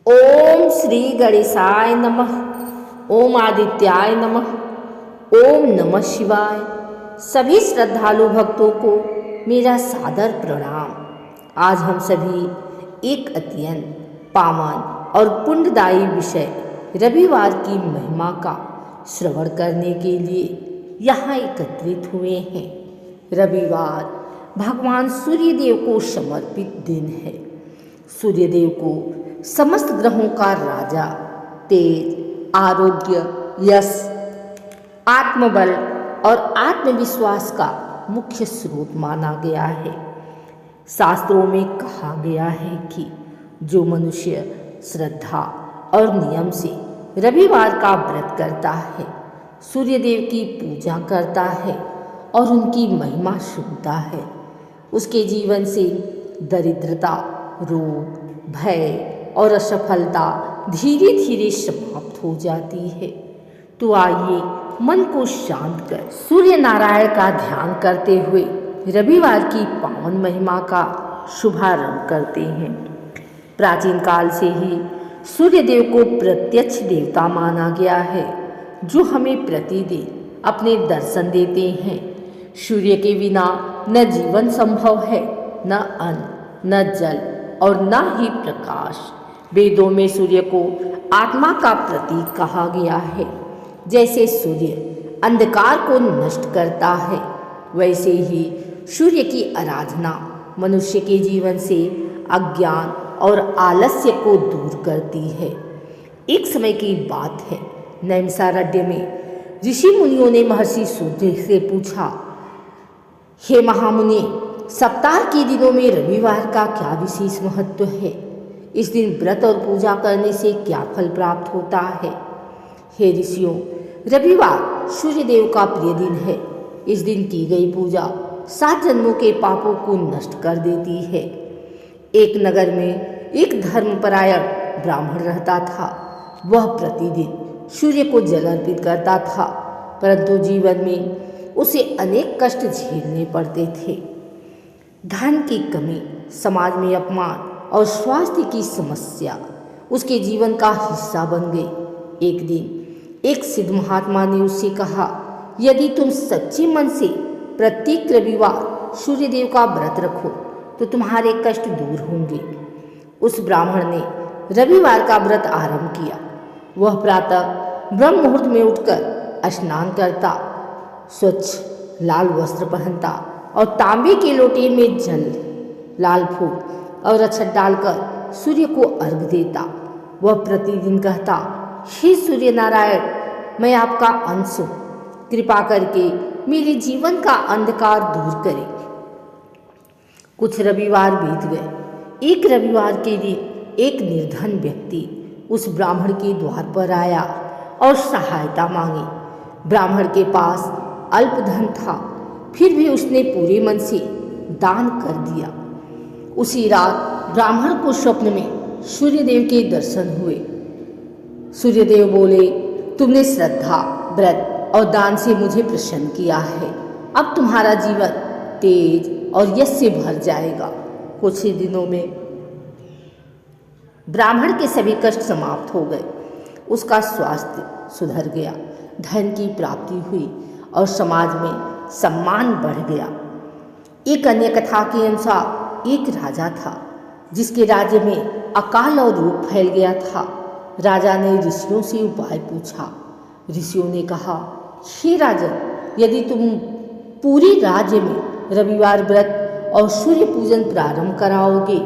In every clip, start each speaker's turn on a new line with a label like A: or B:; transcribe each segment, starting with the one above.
A: ओम श्री गणेशाय नमः। ओम आदित्याय नमः। ओम नमः शिवाय। सभी श्रद्धालु भक्तों को मेरा सादर प्रणाम। आज हम सभी एक अत्यंत पावन और पुण्यदायी विषय रविवार की महिमा का श्रवण करने के लिए यहाँ एकत्रित हुए हैं। रविवार भगवान सूर्यदेव को समर्पित दिन है। सूर्यदेव को समस्त ग्रहों का राजा, तेज, आरोग्य, यश, आत्मबल और आत्मविश्वास का मुख्य स्रोत माना गया है। शास्त्रों में कहा गया है कि जो मनुष्य श्रद्धा और नियम से रविवार का व्रत करता है, सूर्यदेव की पूजा करता है और उनकी महिमा सुनता है, उसके जीवन से दरिद्रता, रोग, भय और असफलता धीरे धीरे समाप्त हो जाती है। तो आइए मन को शांत कर सूर्य नारायण का ध्यान करते हुए रविवार की पावन महिमा का शुभारंभ करते हैं। प्राचीन काल से ही सूर्यदेव को प्रत्यक्ष देवता माना गया है, जो हमें प्रतिदिन अपने दर्शन देते हैं। सूर्य के बिना न जीवन संभव है, न अन्न, न जल और न ही प्रकाश। वेदों में सूर्य को आत्मा का प्रतीक कहा गया है। जैसे सूर्य अंधकार को नष्ट करता है, वैसे ही सूर्य की आराधना मनुष्य के जीवन से अज्ञान और आलस्य को दूर करती है। एक समय की बात है, नैमिषारण्य में ऋषि मुनियों ने महर्षि सूर्य से पूछा, हे महामुनि, सप्ताह के दिनों में रविवार का क्या विशेष महत्व है? इस दिन व्रत और पूजा करने से क्या फल प्राप्त होता है? हे ऋषियों, रविवार सूर्यदेव का प्रिय दिन है। इस दिन की गई पूजा 7 जन्मों के पापों को नष्ट कर देती है। एक नगर में एक धर्मपरायण ब्राह्मण रहता था। वह प्रतिदिन सूर्य को जल अर्पित करता था, परंतु जीवन में उसे अनेक कष्ट झेलने पड़ते थे। धन की कमी, समाज में अपमान और स्वास्थ्य की समस्या उसके जीवन का हिस्सा बन गई। एक दिन एक सिद्ध महात्मा ने उससे कहा, यदि तुम सच्चे मन से प्रत्येक रविवार सूर्यदेव का व्रत रखो तो तुम्हारे कष्ट दूर होंगे। उस ब्राह्मण ने रविवार का व्रत आरंभ किया। वह प्रातः ब्रह्म मुहूर्त में उठकर स्नान करता, स्वच्छ लाल वस्त्र पहनता और तांबे के लोटे में जल, लाल फूल और अक्षत डालकर सूर्य को अर्घ्य देता। वह प्रतिदिन कहता, हे सूर्य नारायण, मैं आपका अंश हूँ, कृपा करके मेरे जीवन का अंधकार दूर करें। कुछ रविवार बीत गए। एक रविवार के दिन एक निर्धन व्यक्ति उस ब्राह्मण के द्वार पर आया और सहायता मांगी। ब्राह्मण के पास अल्प धन था, फिर भी उसने पूरे मन से दान कर दिया। उसी रात ब्राह्मण को स्वप्न में सूर्यदेव के दर्शन हुए। सूर्यदेव बोले, तुमने श्रद्धा, व्रत और दान से मुझे प्रसन्न किया है। अब तुम्हारा जीवन तेज और यश से भर जाएगा। कुछ ही दिनों में ब्राह्मण के सभी कष्ट समाप्त हो गए। उसका स्वास्थ्य सुधर गया, धन की प्राप्ति हुई और समाज में सम्मान बढ़ गया। एक अन्य कथा के अनुसार एक राजा था, जिसके राज्य में अकाल और रोग फैल गया था। राजा ने ऋषियों से उपाय पूछा। ऋषियों ने कहा, हे राजन, यदि तुम पूरे राज्य में रविवार व्रत और सूर्य पूजन प्रारंभ कराओगे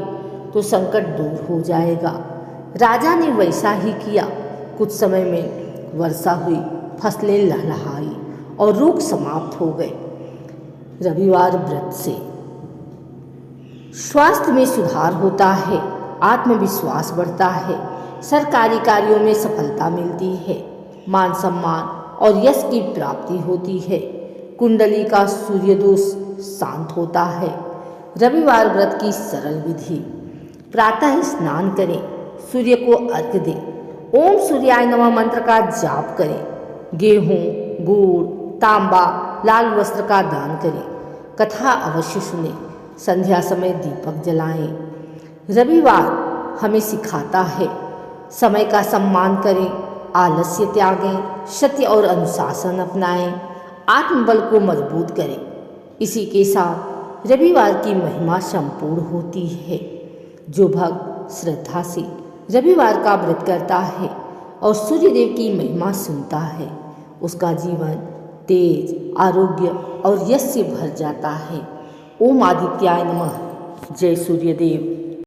A: तो संकट दूर हो जाएगा। राजा ने वैसा ही किया। कुछ समय में वर्षा हुई, फसलें लहलहाई और रोग समाप्त हो गए। रविवार व्रत से स्वास्थ्य में सुधार होता है, आत्मविश्वास बढ़ता है, सरकारी कार्यों में सफलता मिलती है, मान सम्मान और यश की प्राप्ति होती है, कुंडली का सूर्य दोष शांत होता है। रविवार व्रत की सरल विधि, प्रातः स्नान करें, सूर्य को अर्घ्य दें, ओम सूर्याय नमः मंत्र का जाप करें, गेहूँ, गुड़, तांबा, लाल वस्त्र का दान करें, कथा अवश्य सुने, संध्या समय दीपक जलाएं। रविवार हमें सिखाता है समय का सम्मान करें, आलस्य त्यागें, सत्य और अनुशासन अपनाएं, आत्मबल को मजबूत करें। इसी के साथ रविवार की महिमा संपूर्ण होती है। जो भक्त श्रद्धा से रविवार का व्रत करता है और सूर्यदेव की महिमा सुनता है, उसका जीवन तेज, आरोग्य और यश से भर जाता है। ओम आदित्याय नमः। जय सूर्यदेव।